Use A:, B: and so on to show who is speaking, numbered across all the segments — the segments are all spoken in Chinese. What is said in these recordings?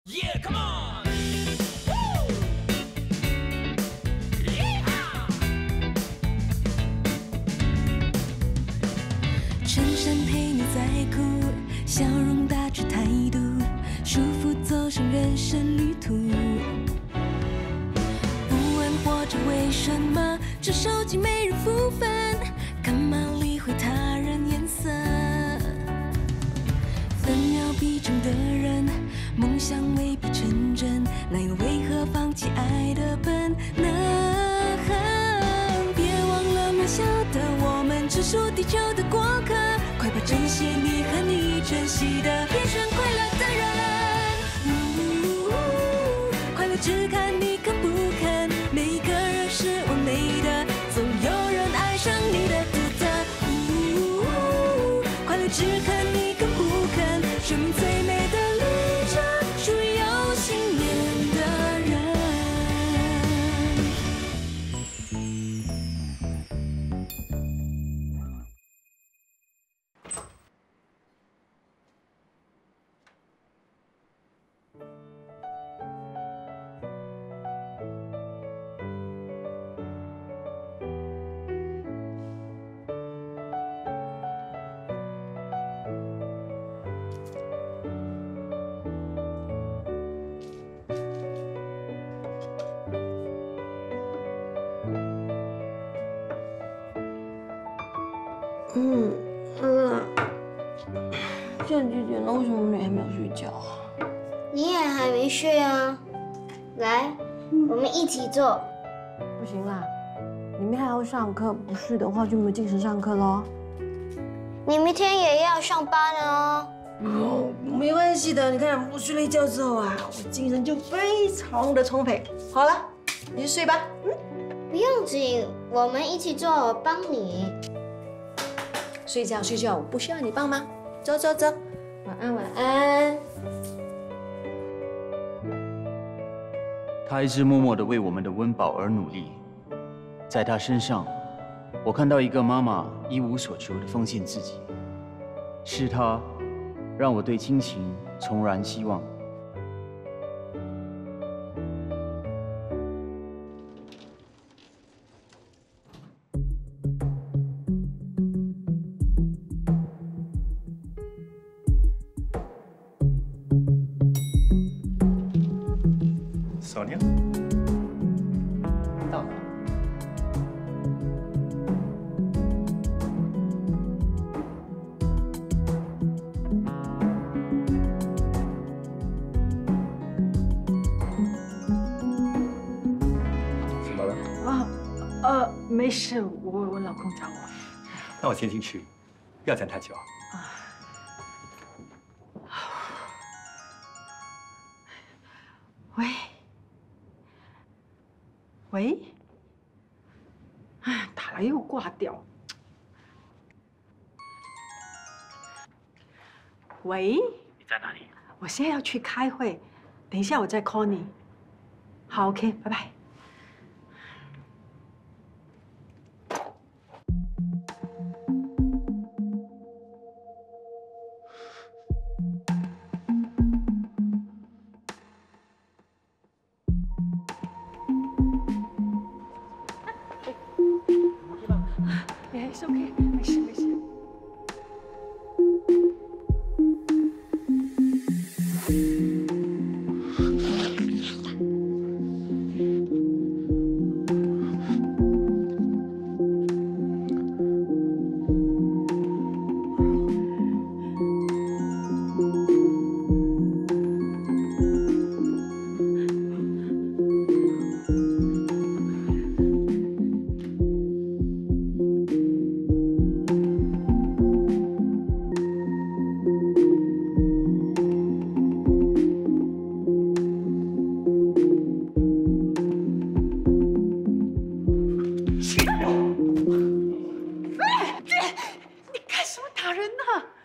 A: Yeah, come on!
B: 衬衫陪你在哭，笑容打着态度，舒服走上人生旅途。不问活着为什么，这手机没人负分，干嘛理会他人颜色？分秒必争的人，梦想未必成真，那又为何放弃爱的本能？别忘了渺小的我们，只属地球的过客。快把珍惜你和你珍惜的，变成快乐的人。快乐只看你肯不肯，每个人是完美的，总有人爱上你的独特。快乐只看你肯不肯，生命最美的旅程属于有信念的人。
C: 现在几点了？为什么你还没有睡觉啊？
D: 你也还没睡啊？来，我们一起做。
C: 不行啦，你明天还要上课，不睡的话就没有精神上课喽。
D: 你明天也要上班哦。
C: 没关系的，你看我睡了一觉之后啊，我精神就非常的充沛。好了，你去睡吧。
D: 不用紧，我们一起做，我帮你。
C: 睡觉，我不需要你帮忙。走走走，晚安晚安。
E: 他一直默默地为我们的温饱而努力，在他身上，我看到一个妈妈一无所求地奉献自己，是他让我对亲情重燃希望。
F: Sonia， 到了。怎么了？
G: 没事，我老公找我。
F: 那我先进去，不要站太久。
G: 喂，哎，打来又挂掉。喂，
E: 你在哪里？
G: 我现在要去开会，等一下我再 call 你。好 ，OK， 拜拜。It's okay， 没事没事。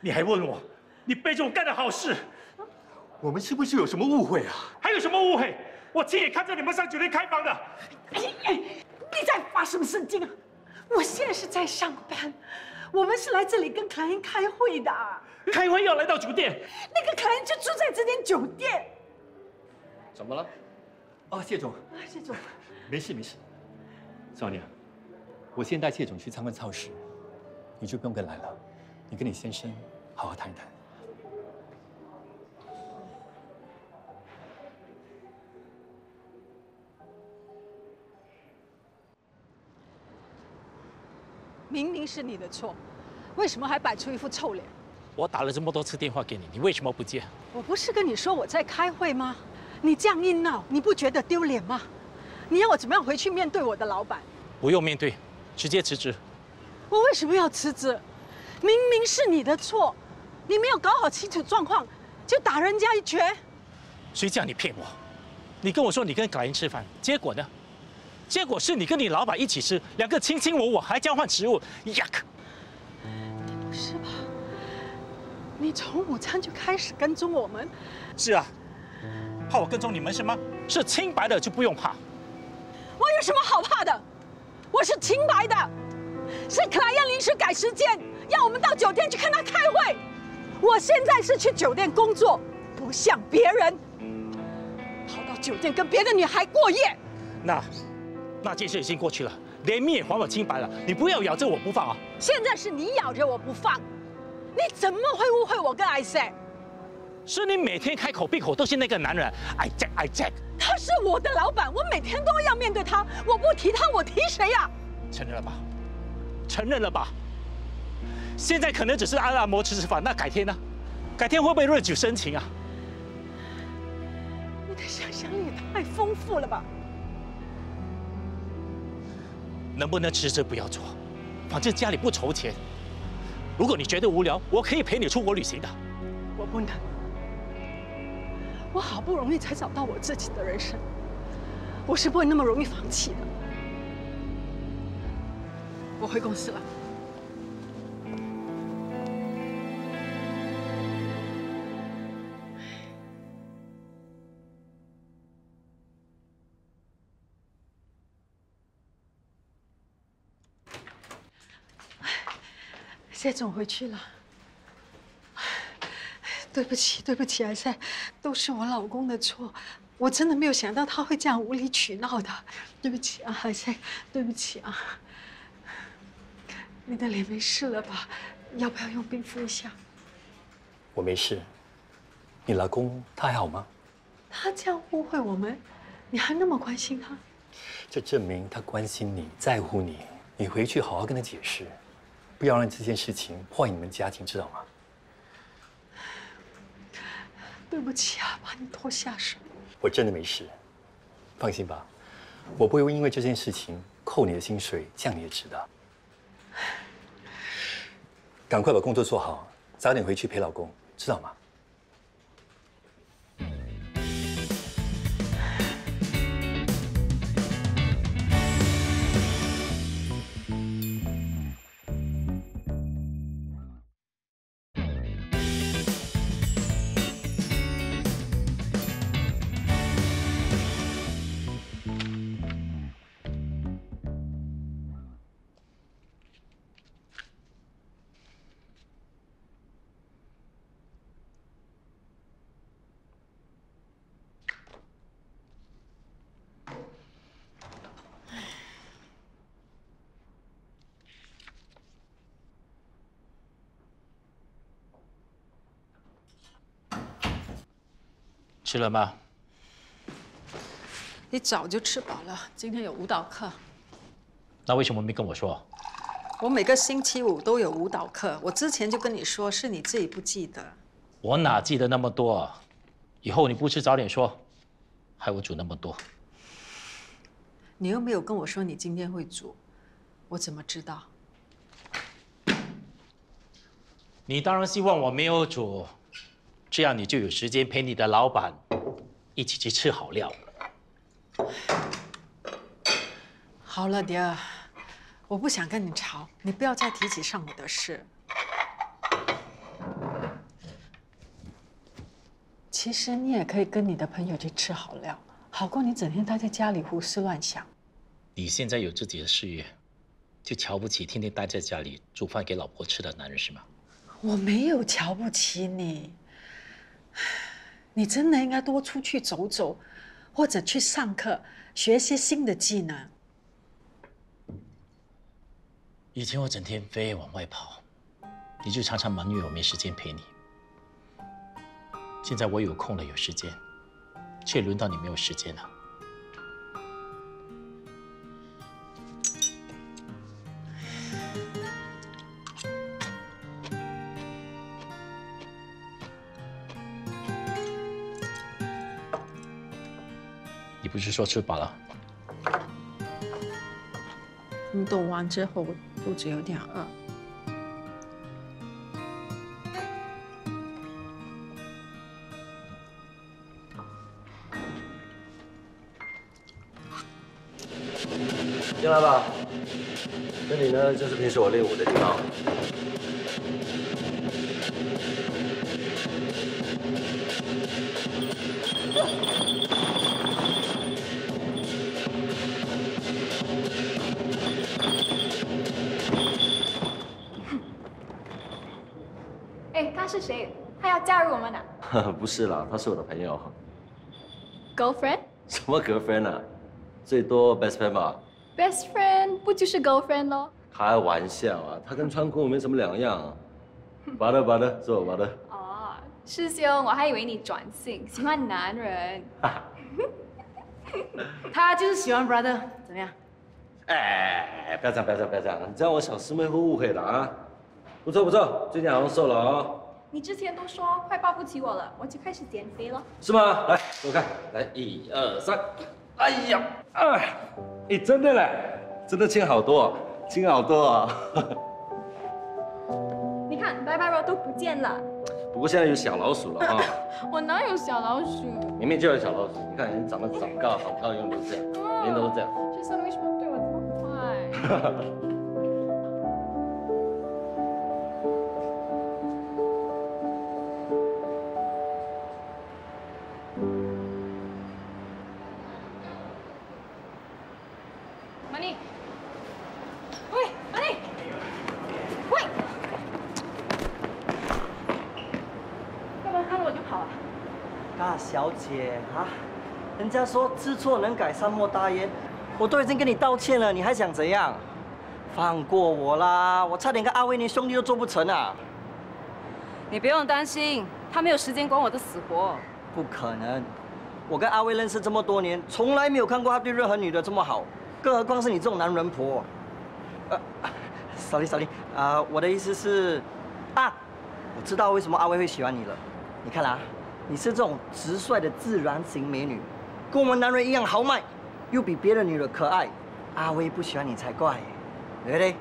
F: 你还问我，你背着我干的好事，我们是不是有什么误会啊？还有什么误会？我亲眼看着你们上酒店开房的。
G: 你在发什么神经啊？我现在是在上班，我们是来这里跟凯恩开会的。
F: 开会要来到酒店？
G: 那个凯恩就住在这间酒店。
A: 怎么了？哦，谢总，
G: 谢总，
A: 没事没事。少年，我先带谢总去参观超市，你就不用跟来了。你跟你先生好好谈一谈。
G: 明明是你的错，为什么还摆出一副臭脸？
H: 我打了这么多次电话给你，你为什么不接？
G: 我不是跟你说我在开会吗？你这样一闹，你不觉得丢脸吗？你要我怎么样回去面对我的老板？
H: 不用面对，直接辞职。
G: 我为什么要辞职？明明是你的错，你没有搞好清楚状况，就打人家一拳。
H: 谁叫你骗我？你跟我说你跟凯英吃饭，结果呢？结果是你跟你老板一起吃，两个卿卿我我，还交换食物，yuck！
G: 不是吧？你从午餐就开始跟踪我们？
H: 是啊，怕我跟踪你们是吗？是清白的就不用怕。
G: 我有什么好怕的？我是清白的，是克莱恩临时改时间，要我们到酒店去看他开会。我现在是去酒店工作，不像别人跑到酒店跟别的女孩过夜。
H: 那件事已经过去了，连命也还我清白了，你不要咬着我不放啊！
G: 现在是你咬着我不放，你怎么会误会我跟艾塞？
H: 是你每天开口闭口都是那个男人，艾Jack。
G: 他是我的老板，我每天都要面对他，我不提他，我提谁呀？
H: 承认了吧？承认了吧？现在可能只是按摩吃饭，那改天呢？改天会不会日久生情啊？
G: 你的想象力也太丰富了吧！
H: 能不能辞职不要做？反正家里不筹钱。如果你觉得无聊，我可以陪你出国旅行的。
G: 我不能，我好不容易才找到我自己的人生，我是不会那么容易放弃的。我回公司了。谢总回去了。对不起，对不起，艾塞，都是我老公的错，我真的没有想到他会这样无理取闹的。对不起啊，艾塞，对不起啊。你的脸没事了吧？要不要用冰敷一下？
A: 我没事。你老公他还好吗？
G: 他这样误会我们，你还那么关心他？
A: 这证明他关心你，在乎你。你回去好好跟他解释，不要让这件事情破坏你们家庭，知道吗？
G: 对不起啊，把你拖下水。
A: 我真的没事，放心吧，我不会因为这件事情扣你的薪水、降你的职的。赶快把工作做好，早点回去陪老公，知道吗？
H: 吃了吗？
G: 你早就吃饱了，今天有舞蹈课。
H: 那为什么没跟我说？
G: 我每个星期五都有舞蹈课，我之前就跟你说，是你自己不记得。
H: 我哪记得那么多啊？以后你不吃早点说，害我煮那么多。
G: 你又没有跟我说你今天会煮，我怎么知道？
H: 你当然希望我没有煮，这样你就有时间陪你的老板一起去吃好料。
G: 好了，迪儿，我不想跟你吵，你不要再提起上午的事。其实你也可以跟你的朋友去吃好料，好过你整天待在家里胡思乱想。
H: 你现在有自己的事业，就瞧不起天天待在家里煮饭给老婆吃的男人是吗？
G: 我没有瞧不起你，你真的应该多出去走走，或者去上课，学些新的技能。
H: 以前我整天飞往外跑，你就常常埋怨我没时间陪你。现在我有空了，有时间，却轮到你没有时间了。你不是说吃饱了？
G: 运动完之后肚子有点饿。
I: 进来吧，这里呢就是平时我练舞的地方。
J: 哎，他是谁？他要加入我们呢
I: 不是啦，他是我的朋友。
J: ？Girlfriend？
I: 什么 girlfriend 啊？最多 best friend 吧。
J: Best friend 不就是 girlfriend 咯？
I: 开玩笑啊，他跟川姑没什么两样啊。拔的，是我拔的。
J: 哦，师兄，我还以为你转性，喜欢男人。
C: 他就是喜欢 brother， 怎么样？
I: 哎，不要这样，你这样我小师妹会误会的啊。不错，最近好像瘦了哦。
J: 你之前都说快抱不起我了，我就开始减肥了。
I: 是吗？来，给我看，来，1、2、3，哎呀，哎，真的嘞，真的轻好多啊。
J: 你看，白肉都不见了。
I: 不过现在有小老鼠了啊。
J: 我哪有小老鼠？
I: 明明就有小老鼠，你看人长得好高，用都是这样，人都是这样。
J: 师兄，你为什么对我这么坏？马尼，喂，马尼，喂，干嘛看我就跑啊？
K: 大小姐啊，人家说知错能改，善莫大焉。我都已经跟你道歉了，你还想怎样？放过我啦！我差点跟阿威连兄弟都做不成啊！
C: 你不用担心，他没有时间管我的死活。
K: 不可能，我跟阿威认识这么多年，从来没有看过他对任何女的这么好，更何况是你这种男人婆。sorry， 我的意思是，我知道为什么阿威会喜欢你了。你看啦，你是这种直率的自然型美女，跟我们男人一样豪迈，又比别的女的可爱。阿威不喜欢你才怪，对不对？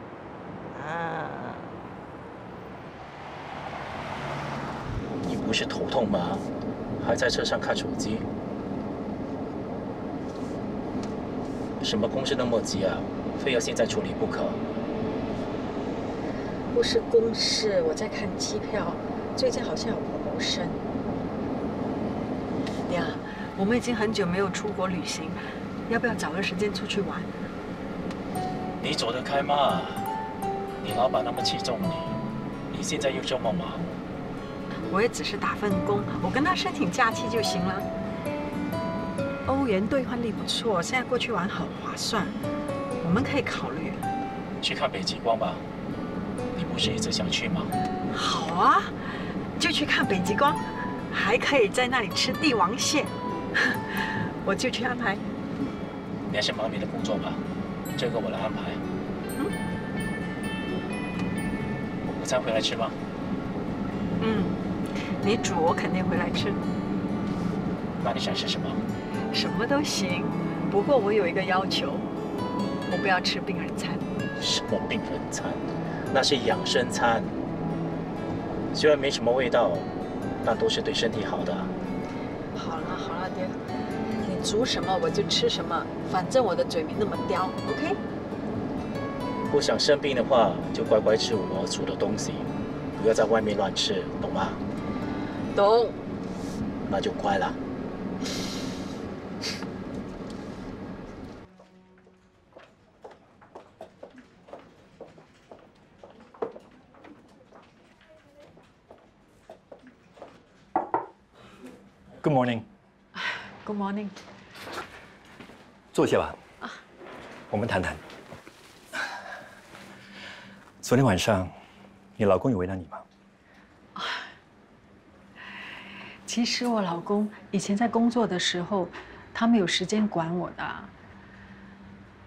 H: 你不是头痛吗？还在车上看手机？什么公事那么急啊？非要现在处理不可？
G: 不是公事，我在看机票，最近好像有promotion。呀，我们已经很久没有出国旅行，要不要找个时间出去玩？
H: 你走得开吗？你老板那么器重你，你现在又这么忙。
G: 我也只是打份工，我跟他申请假期就行了。欧元兑换率不错，现在过去玩很划算，我们可以考虑。
H: 去看北极光吧，你不是一直想去吗？
G: 好啊，就去看北极光，还可以在那里吃帝王蟹，我就去安排。
H: 你还是忙你的工作吧，这个我来安排。午餐回来吃吗？
G: 你煮我肯定回来吃。
H: 那你想吃什么？
G: 什么都行，不过我有一个要求，我不要吃病人餐。
H: 什么病人餐？那是养生餐，虽然没什么味道，但都是对身体好的。
G: 好了，爹，你煮什么我就吃什么，反正我的嘴没那么刁 ，OK？
H: 不想生病的话，就乖乖吃我煮的东西，不要在外面乱吃，懂吗？
G: 懂。
H: 那就乖了。
A: Good morning.
G: Good morning.
A: 坐下吧。我们谈谈。昨天晚上，你老公有为难你吗？
G: 其实我老公以前在工作的时候，他没有时间管我的。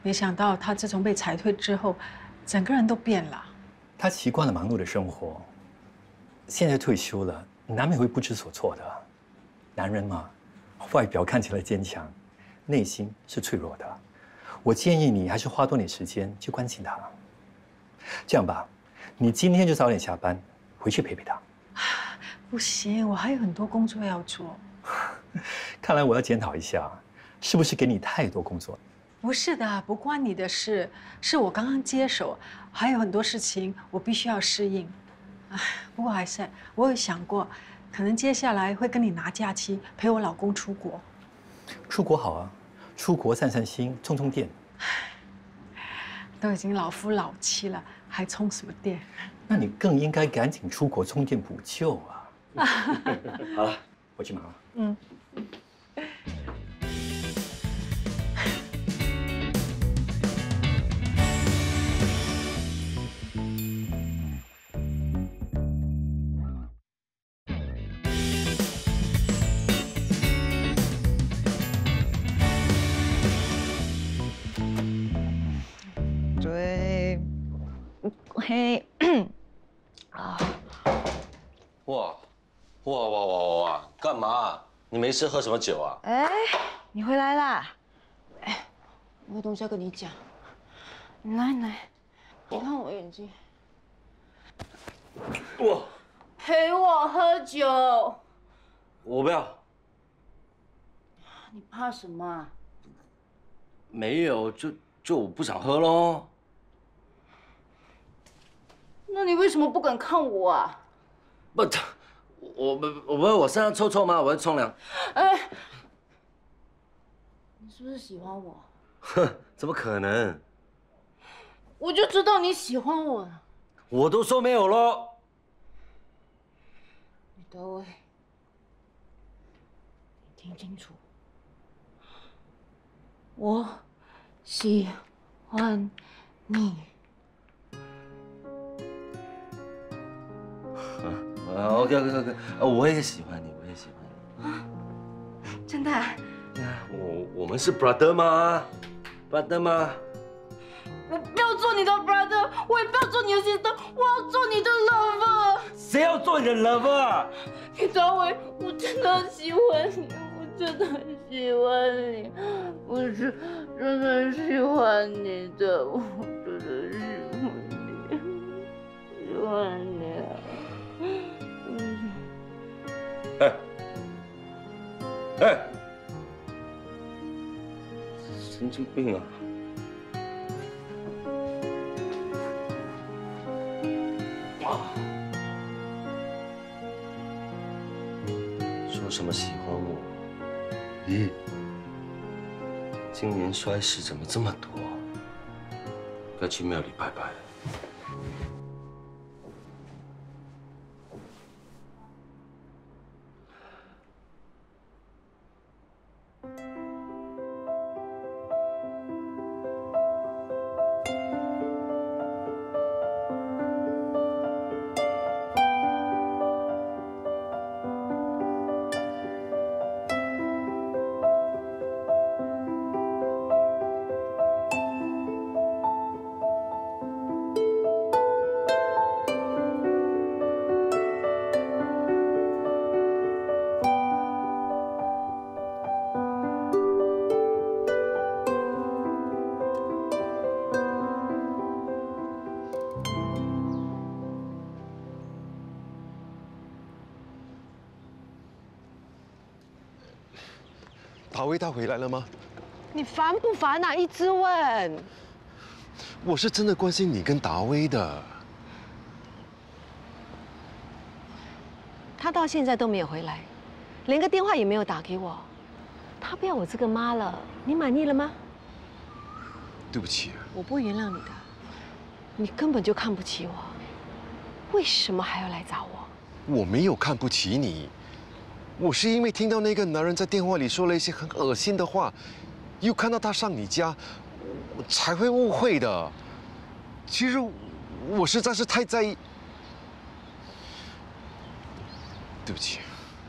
G: 没想到他自从被裁退之后，整个人都变了。
A: 他习惯了忙碌的生活，现在退休了，难免会不知所措的。男人嘛，外表看起来坚强，内心是脆弱的。我建议你还是花多点时间去关心他。这样吧，你今天就早点下班，回去陪陪他。
G: 不行，我还有很多工作要做。
A: 看来我要检讨一下，是不是给你太多工作了？
G: 不是的，不关你的事，是我刚刚接手，还有很多事情我必须要适应。哎，不过还是我有想过，可能接下来会跟你拿假期陪我老公出国。
A: 出国好啊，出国散散心，充充电。
G: 都已经老夫老妻了，还充什么电？
A: 那你更应该赶紧出国充电补救啊！好了，我去忙了。
G: 嗯。
L: 对，嘿，啊。
I: 哇！干嘛？你没事喝什么酒啊？
L: 哎，你回来啦！哎，我有东西要跟你讲。来，你看我眼睛。
I: 哇！
L: 陪我喝酒。
I: 我不要。
L: 你怕什么啊？
I: 没有，就我不想喝喽。
L: 那你为什么不敢看我啊？
I: 不，我身上臭吗？我要冲凉。
L: 哎，你是不是喜欢我？
I: 哼，怎么可能？
L: 我就知道你喜欢我了。
I: 我都说没有喽。
L: 李德威，你听清楚，我喜欢你。
I: OK， 我也喜欢你，我也喜欢你。
L: 真的？
I: 对啊，我们是 brother 吗 ？brother 吗？
L: 我不要做你的 brother， 我也不要做你的 sister， 我要做你的 lover。
I: 谁要做你的 lover？
L: 李德伟，我真的很喜欢你，我真的很喜欢你，我是真的喜欢你的，我真的喜欢你啊。
I: 哎，神经病啊！说什么喜欢我？咦，今年衰事怎么这么多？该去庙里拜拜了。
M: 达威他回来了吗？
N: 你烦不烦啊？一直问。
M: 我是真的关心你跟达威的。
N: 他到现在都没有回来，连个电话也没有打给我。他不要我这个妈了，你满意了吗？
M: 对不起。
N: 我不会原谅你的，你根本就看不起我，为什么还要来找我？
M: 我没有看不起你。我是因为听到那个男人在电话里说了一些很恶心的话，又看到他上你家，我才会误会的。其实我实在是太在意，对不起。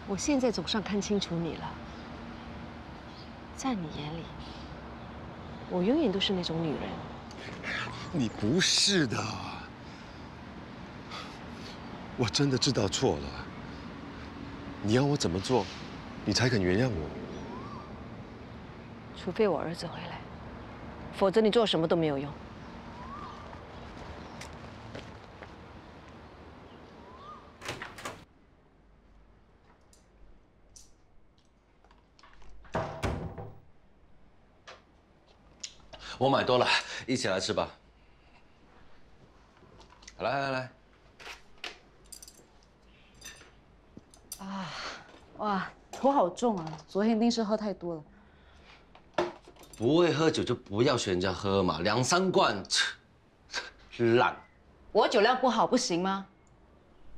N: 我现在总算看清楚你了，在你眼里，我永远都是那种女人。
M: 你不是的，我真的知道错了。你要我怎么做，你才肯原谅我？
N: 除非我儿子回来，否则你做什么都没有用。
I: 我买多了，一起来吃吧。来，
O: 啊，哇，头好重啊！昨天一定是喝太多了。
I: 不会喝酒就不要学人家喝嘛，2、3罐，烂。
O: 我酒量不好不行吗？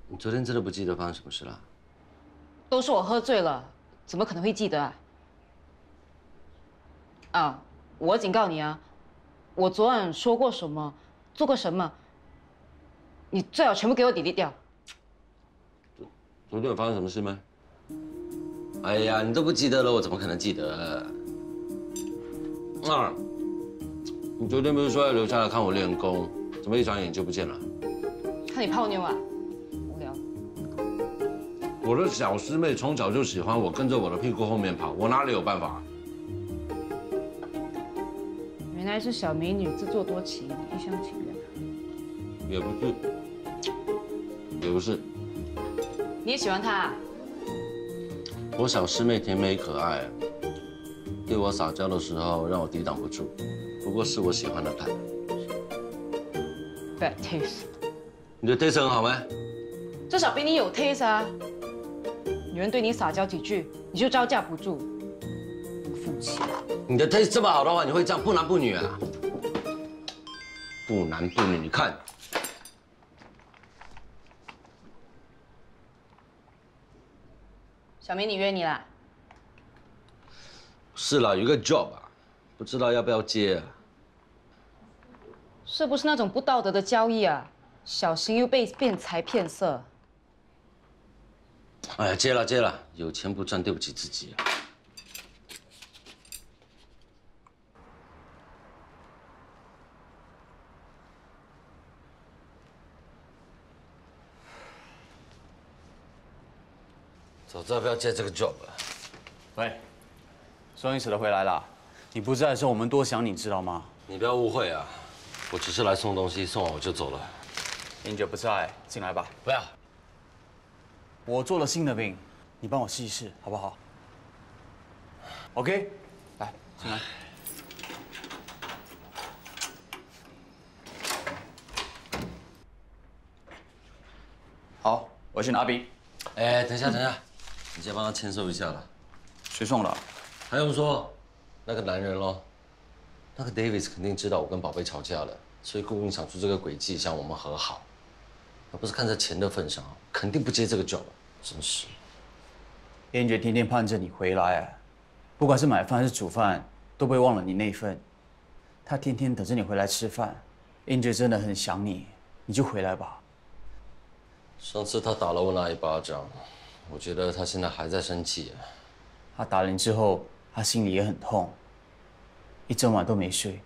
I: 你昨天真的不记得发生什么事了？
O: 都是我喝醉了，怎么可能会记得啊？啊，我警告你啊，我昨晚说过什么，做过什么，你最好全部给我delete掉。
I: 昨天有发生什么事吗？哎呀，你都不记得了，我怎么可能记得？你昨天不是说要留下来看我练功，怎么一转眼就不见了？
O: 看你泡妞啊，无聊。
I: 我的小师妹从小就喜欢我，跟着我的屁股后面跑，我哪里有办法？
O: 原来是小美女自作多情，一厢情愿。
I: 也不是，也不是。
O: 你也喜欢她啊？
I: 我小师妹甜美可爱，对我撒娇的时候让我抵挡不住，不过是我喜欢的她。
O: Bad taste。
I: 你的 taste 很好吗？
O: 至少比你有 taste 啊！女人对你撒娇几句，你就招架不住，不服气。
I: 你的 taste 这么好的话，你会这样不男不女啊？不男不女，你看。
O: 小美女约你啦？
I: 是啦，有个 job 啊，不知道要不要接啊？
O: 是不是那种不道德的交易啊？小心又被骗财骗色。
I: 哎呀，接了，有钱不赚，对不起自己啊。早知道不要接这个 job 啊。
E: 喂，收银室的回来了，你不在的时候我们多想你，知道吗？
I: 你不要误会啊，我只是来送东西，送完我就走了。
E: 英姐不在，进来吧。
I: 不要。
E: 我做了新的饼，你帮我试一试，好不好 ？OK， 来，进来。好，我是拿饼。
I: 哎，等一下，你先帮他签收一下了。
E: 谁送的？
I: 还用说？那个男人咯。那个 Davis 肯定知道我跟宝贝吵架了，所以故意想出这个诡计，想我们和好。要不是看在钱的份上，肯定不接这个 job。真是。
E: 燕姐天天盼着你回来，不管是买饭还是煮饭，都不会忘了你那份。她天天等着你回来吃饭。燕姐真的很想你，你就回来吧。
I: 上次他打了我那一巴掌，我觉得他现在还在生气。
E: 他打了你之后，他心里也很痛，一整晚都没睡，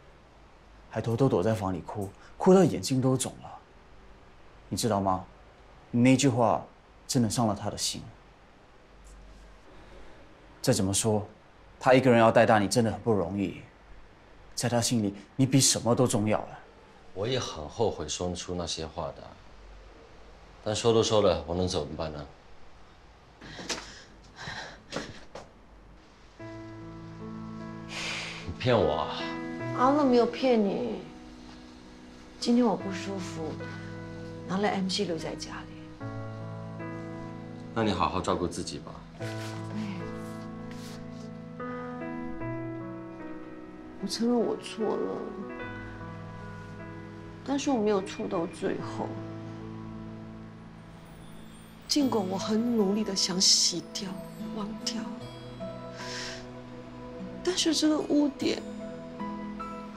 E: 还偷偷躲在房里哭，哭到眼睛都肿了。你知道吗？你那句话真的伤了他的心。再怎么说，他一个人要带大你真的很不容易，在他心里，你比什么都重要了。
I: 我也很后悔说出那些话的。但说都说了，我能怎么办呢？你骗我啊！
N: 阿乐没有骗你。今天我不舒服，拿了 MC 留在家里。
I: 那你好好照顾自己吧。
N: 我承认我错了，但是我没有错到最后。尽管我很努力的想洗掉、忘掉，
P: 但是这个污点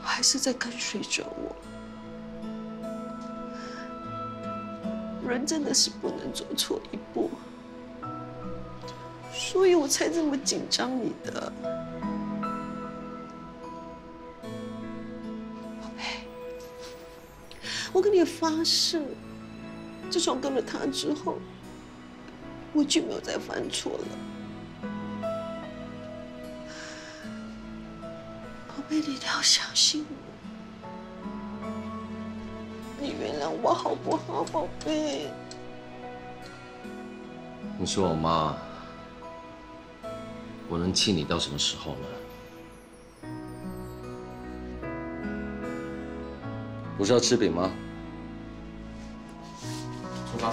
P: 还是在跟随着我。人真的是不能走错一步，所以我才这么紧张你的。宝贝，我跟你发誓，自从跟了他之后，我就没有再犯错了。宝贝，你一定要相信我。你原谅我好不好，宝贝？
I: 你是我妈，我能气你到什么时候呢？不是要吃饼吗？出发。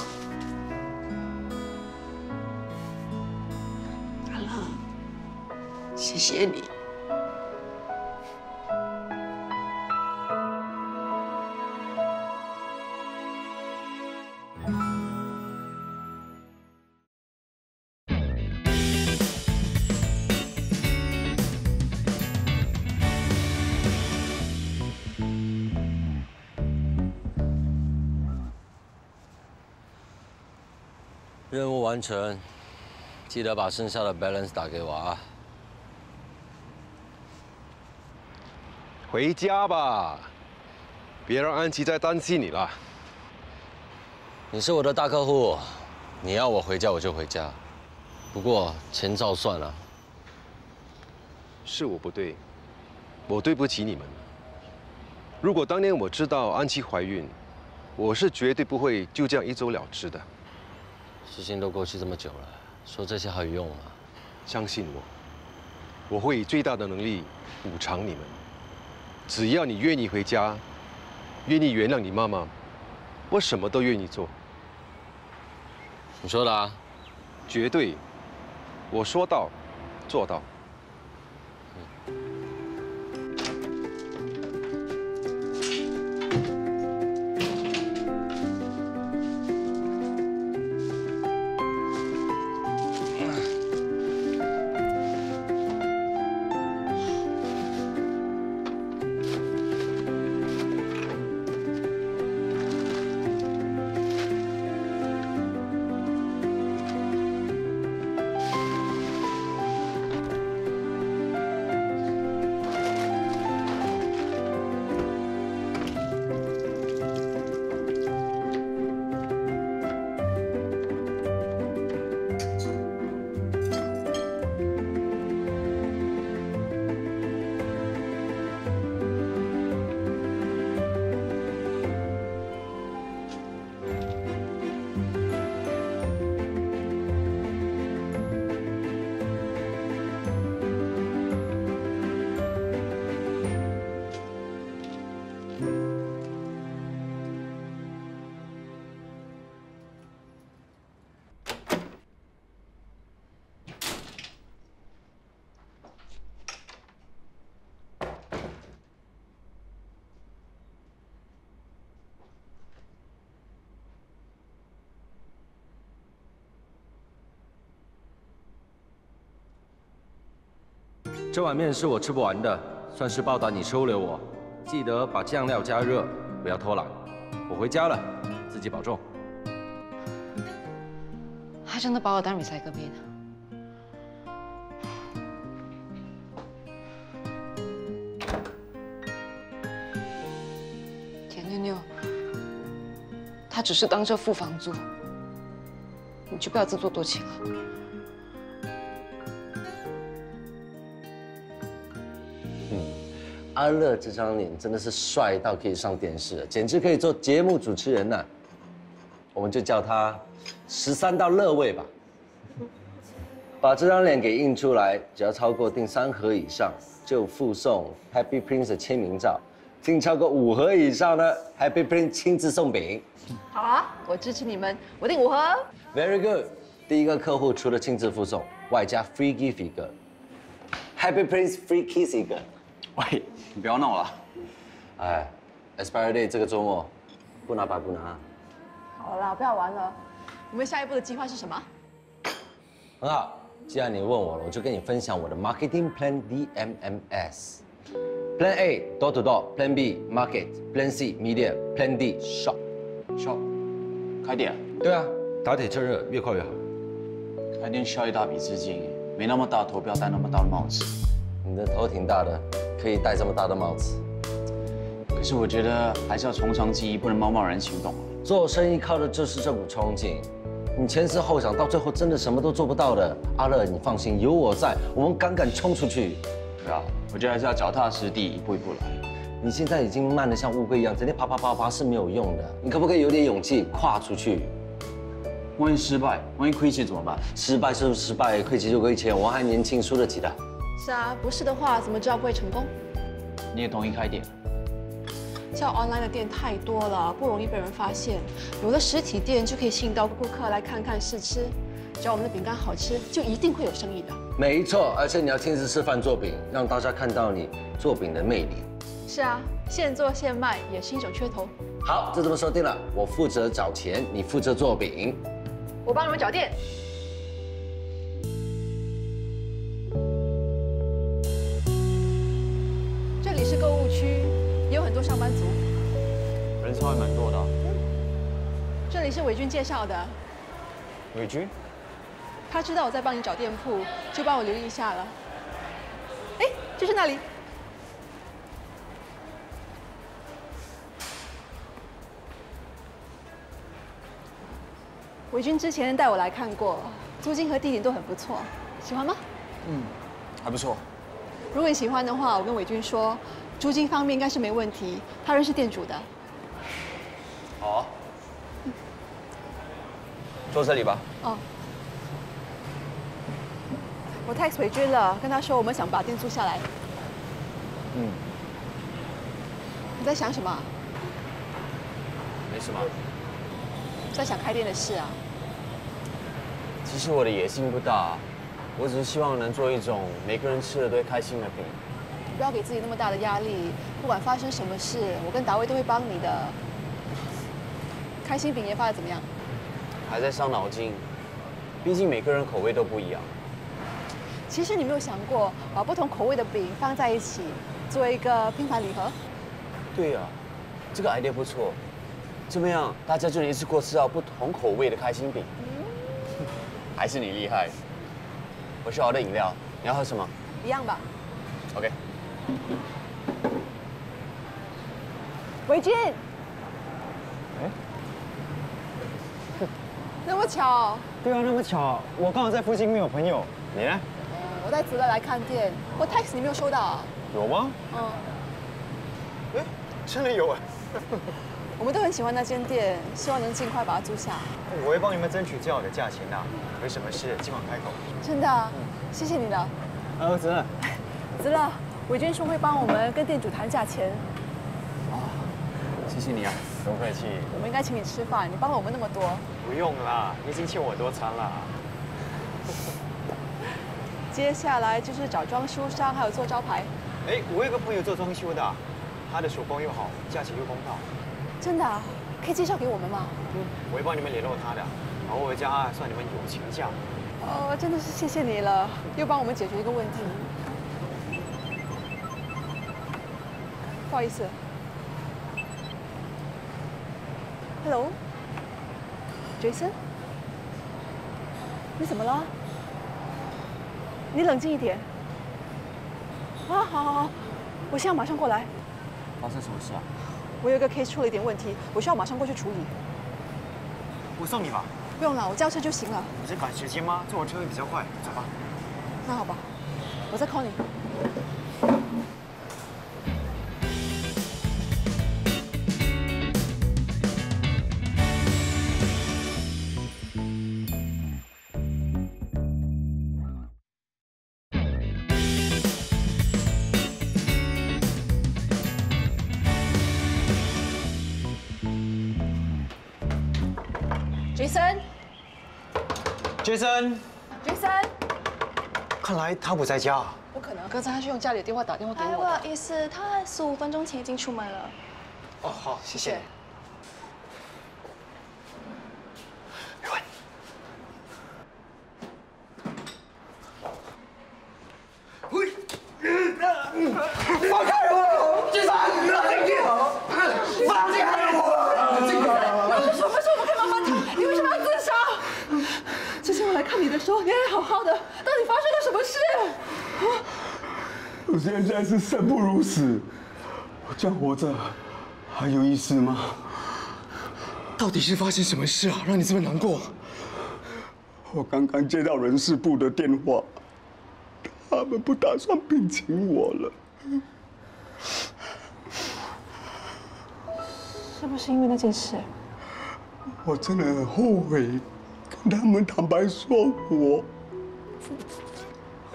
P: 好了，谢谢你。
I: 任务完成，记得把剩下的 balance 打给我啊！
M: 回家吧，别让安琪再担心你了。
I: 你是我的大客户，你要我回家我就回家，不过钱照算了。
M: 是我不对，我对不起你们。如果当年我知道安琪怀孕，我是绝对不会就这样一走了之的。
I: 事情都过去这么久了，说这些还有用吗？
M: 相信我，我会以最大的能力补偿你们。只要你愿意回家，愿意原谅你妈妈，我什么都愿意做。
I: 你说的啊？
M: 绝对，我说到做到。
I: 这碗面是我吃不完的，算是报答你收留我。记得把酱料加热，不要偷懒。我回家了，自己保重。
O: 他真的把我当 recycle bin。田妞妞，他只是当这付房租，你就不要自作多情了。
I: 阿乐这张脸真的是帅到可以上电视，简直可以做节目主持人呐！我们就叫他13道乐味吧。把这张脸给印出来，只要超过订3盒以上，就附送 Happy Prince 的签名照；订超过5盒以上呢 ，Happy Prince 亲自送饼。
Q: 好啊，我支持你们，我订5盒。
I: Very good， 第一个客户除了亲自附送，外加 free gift 一个 ，Happy Prince free kiss 一个。
E: 喂，你不要闹了。
I: 哎 ，Expiry Day 这个周末，不拿白不拿。
Q: 好啦，不要玩了。我们下一步的计划是什么？
I: 很好，既然你问我了，我就跟你分享我的 Marketing Plan DMMS。Plan A door to door，Plan B market，Plan C media，Plan D shop。
E: 开店？
I: 对啊，打铁趁热，越快越好。
E: 开店需要一大笔资金，没那么大头，不要戴那么大的帽子。
I: 你的头挺大的，可以戴这么大的帽子。
E: 可是我觉得还是要从长计议，不能贸贸然行动。
I: 做生意靠的就是这股冲劲。你前思后想，到最后真的什么都做不到的。阿乐，你放心，有我在，我们敢冲出去。
E: 对啊，我觉得还是要脚踏实地，一步一步来。
I: 你现在已经慢得像乌龟一样，整天爬是没有用的。你可不可以有点勇气跨出去？
E: 万一失败，万一亏钱怎么办？
I: 失败是失败，亏钱就亏钱，我还年轻，输得起的。
Q: 是啊，不是的话，怎么知道不会成功？
E: 你也同意开店？
Q: 叫 online 的店太多了，不容易被人发现。有了实体店，就可以吸引到顾客来看看试吃。只要我们的饼干好吃，就一定会有生意的。
I: 没错，而且你要亲自示范做饼，让大家看到你做饼的魅力。
Q: 是啊，现做现卖也是一种噱头。
I: 好，就这么说定了。我负责找钱，你负责做饼。
Q: 我帮你们找店。这里是购物区，也有很多上班族，
E: 人潮还蛮多的。
Q: 这里是伟军介绍的。
E: 伟军？
Q: 他知道我在帮你找店铺，就帮我留意一下了。哎，就是那里。伟军之前带我来看过，租金和地点都很不错，喜欢吗？
E: 还不错。
Q: 如果你喜欢的话，我跟伟军说，租金方面应该是没问题，他认识店主的。
E: 好啊。坐这里吧。
Q: 哦。我 text 伟军了，跟他说我们想把店租下来。你在想什么？
E: 没什么。
Q: 在想开店的事啊。
E: 其实我的野心不大，我只是希望能做一种每个人吃了都会开心的饼。
Q: 不要给自己那么大的压力，不管发生什么事，我跟达威都会帮你的。开心饼研发的怎么样？
E: 还在伤脑筋，毕竟每个人口味都不一样。
Q: 其实你没有想过把不同口味的饼放在一起，做一个拼盘礼盒？
E: 对呀，这个 idea 不错。这么样，大家就能一次过吃到不同口味的开心饼。还是你厉害。我需要我的饮料，你要喝什么？
Q: 一样吧。
E: OK。
Q: 伟军。那么巧。
R: 对啊，那么巧，我刚好在附近没有朋友。你呢？
Q: 我带子乐来看店，我 text 你没有收到啊？
R: 有吗？哎，真的有哎。
Q: 我们都很喜欢那间店，希望能尽快把它租下。
R: 我会帮你们争取最好的价钱的，有什么事尽管开口。
Q: 真的，谢谢你了。
R: 子乐，
Q: 子乐，伟军说会帮我们跟店主谈价钱。
R: 谢谢你啊，不客气。
Q: 我们应该请你吃饭，你帮了我们那么多。
R: 不用啦，你已经欠我多餐了。
Q: 接下来就是找装修商，还有做招牌。
R: 哎，我有个朋友做装修的，他的手工又好，价钱又公道。
Q: 真的啊？可以介绍给我们吗？
R: 我会帮你们联络他的，偶尔加算你们友情价。
Q: 哦，真的是谢谢你了，又帮我们解决一个问题。不好意思。Hello，Jason， 你怎么了？你冷静一点。好，我现在马上过来。
E: 发生什么事啊？
Q: 我有一个 case 出了一点问题，我需要马上过去处理。
R: 我送你吧。
Q: 不用了，我叫车就行了。
R: 你是赶时间吗？坐我车会比较快，走吧。
Q: 那好吧，我再 call 你。
R: Jason， 看来他不在家。
Q: 不可能，刚才他是用家里的电话打电话给我的。
J: 不好意思，他15分钟前已经出门了。
R: 哦，好，谢谢。
S: 放开我！金山，放开我！金山，
Q: 什么时候不开妈妈谈？你为什么要自杀？之前我来看你的时候，你还好好的，到底发生了什么事？
S: 我现在是生不如死，我这样活着还有意思吗？到底是发生什么事啊，让你这么难过？我刚刚接到人事部的电话，他们不打算聘请我了。
Q: 是不是因为那件事？
S: 我真的很后悔，跟他们坦白说我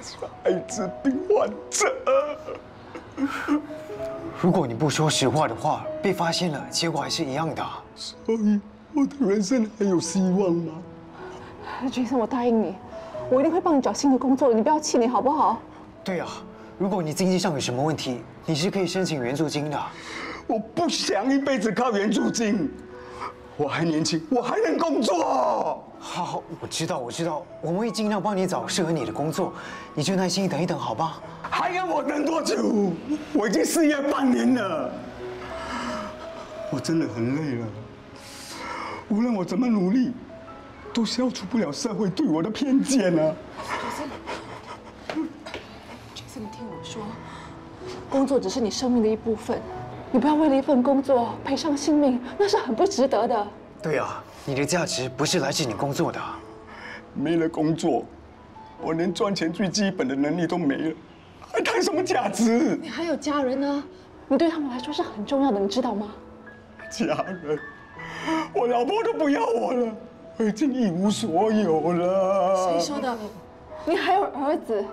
S: 是艾滋病患者。
R: 如果你不说实话的话，被发现了，结果还是一样的。
S: 所以我的人生还有希望吗？
Q: 杰森，我答应你，我一定会帮你找新的工作的，你不要气馁好不好？
R: 对啊，如果你经济上有什么问题，你是可以申请援助金的。
S: 我不想一辈子靠援助金，我还年轻，我还能工作。
R: 好，我知道，我们会尽量帮你找适合你的工作，你就耐心等一等，好吧？
S: 还要我等多久？我已经失业半年了，我真的很累了。无论我怎么努力，都消除不了社会对我的偏见啊！
Q: 杰森，你听我说，工作只是你生命的一部分，你不要为了一份工作赔上性命，那是很不值得的。
R: 对啊，你的价值不是来自你工作的。
S: 没了工作，我连赚钱最基本的能力都没了，还谈什么价值？
Q: 你还有家人呢，你对他们来说是很重要的，你知道吗？
S: 家人，我老婆都不要我了，我已经一无所有了。
Q: 谁说的？你还有儿子，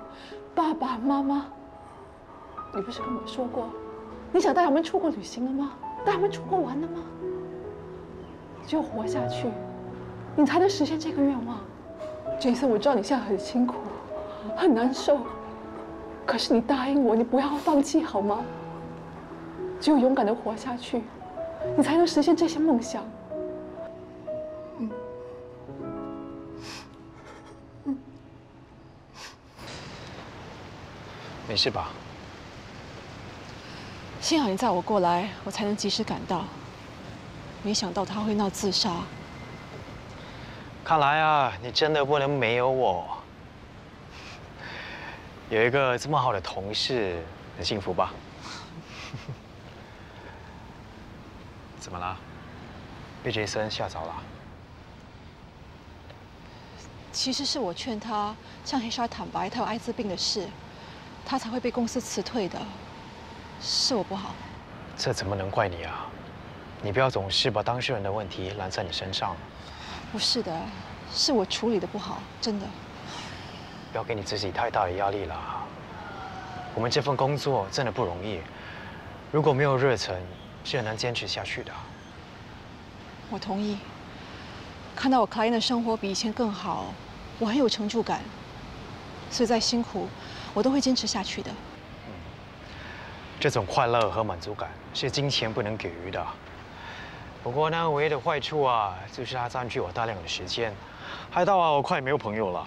Q: 爸爸妈妈。你不是跟我说过，你想带他们出国旅行了吗？带他们出国玩了吗？只有活下去，你才能实现这个愿望。杰森，我知道你现在很辛苦，很难受，可是你答应我，你不要放弃好吗？只有勇敢的活下去，你才能实现这些梦想。
R: 没事吧？
Q: 幸好你载我过来，我才能及时赶到。没想到他会闹自杀。
R: 看来啊，你真的不能没有我。有一个这么好的同事，很幸福吧？怎么了？被杰森吓着了？
Q: 其实是我劝他向黑莎坦白他有艾滋病的事，他才会被公司辞退的。是我不好。
R: 这怎么能怪你啊？你不要总是把当事人的问题揽在你身上。
Q: 不是的，是我处理的不好，真的。
R: 不要给你自己太大的压力了。我们这份工作真的不容易，如果没有热忱，是很难坚持下去的。
Q: 我同意。看到我克莱恩的生活比以前更好，我很有成就感。所以再辛苦，我都会坚持下去的。
R: 这种快乐和满足感是金钱不能给予的。不过呢，唯一的坏处啊，就是它占据我大量的时间，害到我快没有朋友了。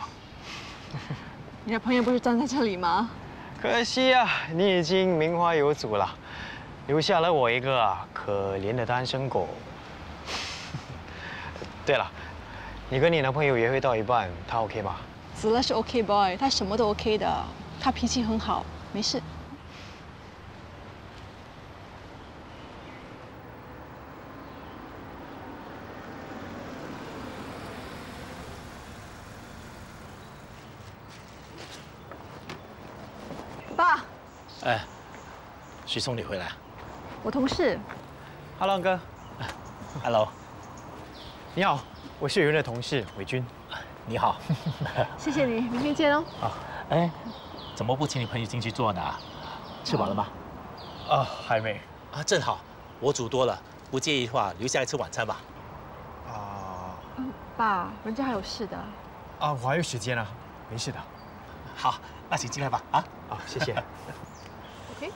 Q: 你的朋友不是站在这里吗？
R: 可惜啊，你已经名花有主了，留下了我一个可怜的单身狗。对了，你跟你男朋友约会到一半，他 OK 吗？
Q: 子乐是 OK boy， 他什么都 OK 的，他脾气很好，没事。爸。
H: 哎，谁送你回来？
Q: 我同事。
R: Hello， 哥。
H: Hello。
R: 你好，我是有人的同事伟军。
H: 你好。
Q: 谢谢你，明天见哦。
H: 好。哎，怎么不请你朋友进去坐呢？吃饱了吗？
R: 啊，还没。
H: 啊，正好，我煮多了，不介意的话，留下来吃晚餐吧。
Q: 爸，人家还有事的。
R: 啊，我还有时间啊，没事的。
H: 好，那请进来吧。啊，
R: 好，谢谢。
Q: OK。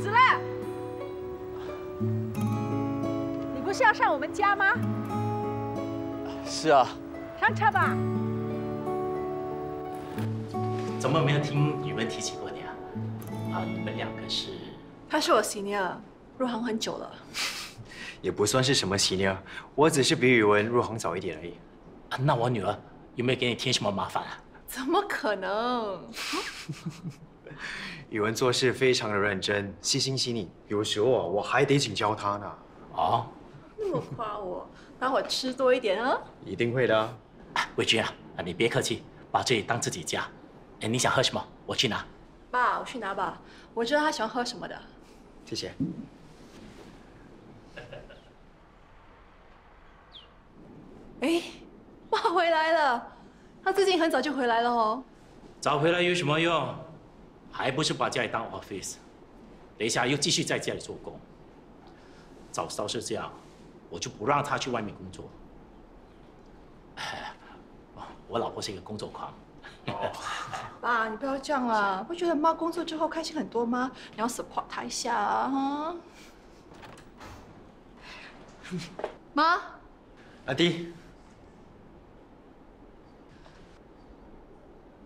Q: 子乐。
G: 上我们家吗？
E: 是啊。
G: 上车吧。
H: 怎么没有听宇文提起过你啊？啊，你们两个是？
Q: 他是我 senior， 入行很久了。
R: 也不算是什么 senior， 我只是比宇文入行早一点而已。
H: 啊，那我女儿有没有给你添什么麻烦啊？
Q: 怎么可能？
R: 宇文做事非常的认真，细心细腻，有时候啊，我还得请教他呢。
H: 哦，
Q: 那么夸我，那我吃多一点啊。
R: 一定会的。
H: 伟君啊，你别客气，把这里当自己家。哎，你想喝什么？我去拿。
Q: 爸，我去拿吧。我知道他喜欢喝什么的。
R: 谢谢。
Q: 哎，爸回来了。他最近很早就回来了哦。
H: 早回来有什么用？还不是把家里当 office。等一下又继续在家里做工。早知道是这样，我就不让他去外面工作。我老婆是一个工作狂。
Q: 爸，你不要这样啦！不觉得妈工作之后开心很多吗？你要 support 她一下啊！哈。妈。
R: 阿弟。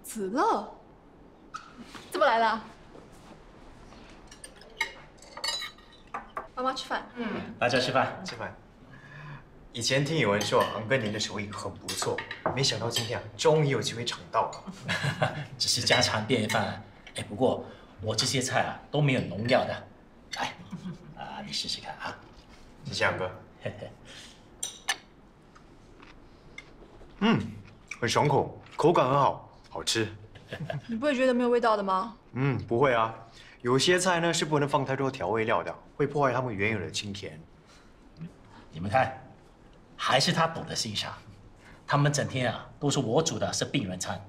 Q: 子乐，怎么来了？妈妈吃饭。
H: 大家吃饭。
R: 吃饭。以前听宇文说昂哥您的手艺很不错，没想到今天终于有机会尝到了。
H: 只是家常便饭。哎，不过我这些菜啊都没有农药的。来，你试试看啊。
R: 谢谢昂哥。很爽口，口感很好，好吃。
Q: 你不会觉得没有味道的吗？
R: 不会啊。有些菜呢是不能放太多调味料的，会破坏它们原有的清甜。
H: 你们看。还是他懂得欣赏，他们整天啊都说我煮的是病人餐，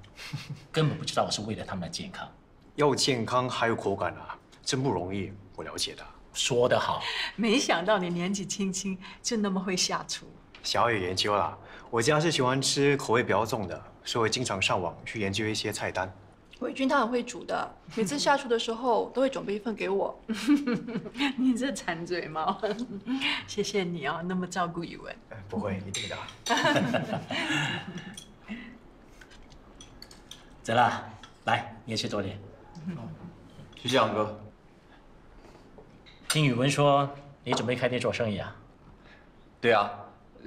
H: 根本不知道我是为了他们的健康。
R: 要健康还有口感啊，真不容易，我了解的。
H: 说得好，
G: 没想到你年纪轻轻就那么会下厨。
R: 小有研究啦，我家是喜欢吃口味比较重的，所以我经常上网去研究一些菜单。
Q: 伟君他很会煮的，每次下厨的时候都会准备一份给我。
G: 你这馋嘴猫，谢谢你哦，那么照顾宇文。
R: 不会，一定的。
H: 子乐，来，你也吃多点。
E: 谢谢昂哥。
H: 听宇文说你准备开店做生意啊？
E: 对啊，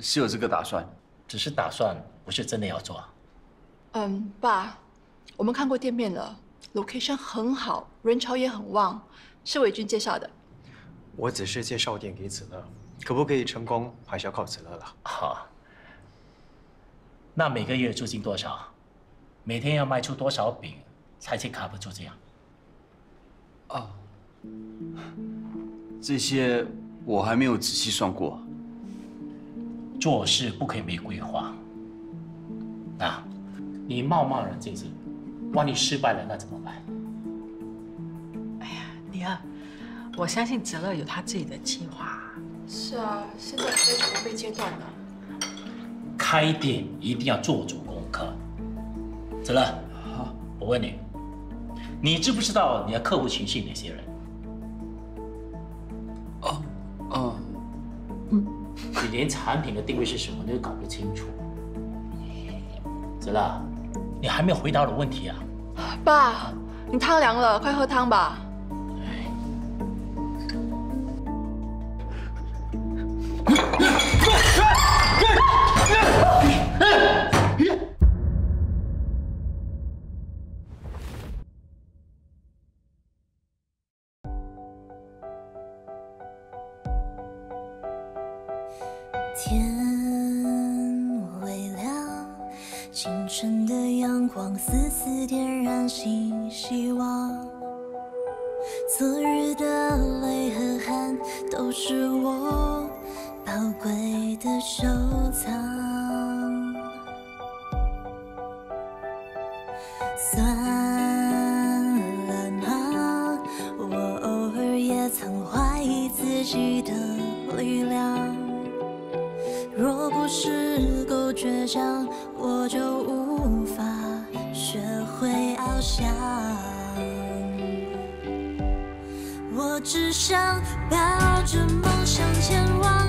E: 是有这个打算。
H: 只是打算，不是真的要做。
Q: 爸。我们看过店面了 ，location 很好，人潮也很旺，是伟君介绍的。
R: 我只是介绍店给子乐，可不可以成功，还是要靠子乐了。
H: 好，那每个月租金多少？每天要卖出多少饼才可以卡不住这样？
E: 啊，这些我还没有仔细算过。
H: 做事不可以没规划。啊，你贸贸然这次。万一失败了，那怎么办？
G: 哎呀，李儿，我相信子乐有他自己的计划。
Q: 是啊，现在还在筹备阶段呢。
H: 开店一定要做足功课。子乐，我问你，你知不知道你的客户群是哪些人？你连产品的定位是什么都搞不清楚。子乐。你还没有回答我的问题啊！
Q: 爸，你汤凉了，快喝汤吧。
B: 天微亮，清晨的阳光丝丝点燃新希望。昨日的泪和汗都是我宝贵的收藏。算了吗？我偶尔也曾怀疑自己的力量。若不是够倔强，我就无法学会翱翔。我只想抱着梦想前往。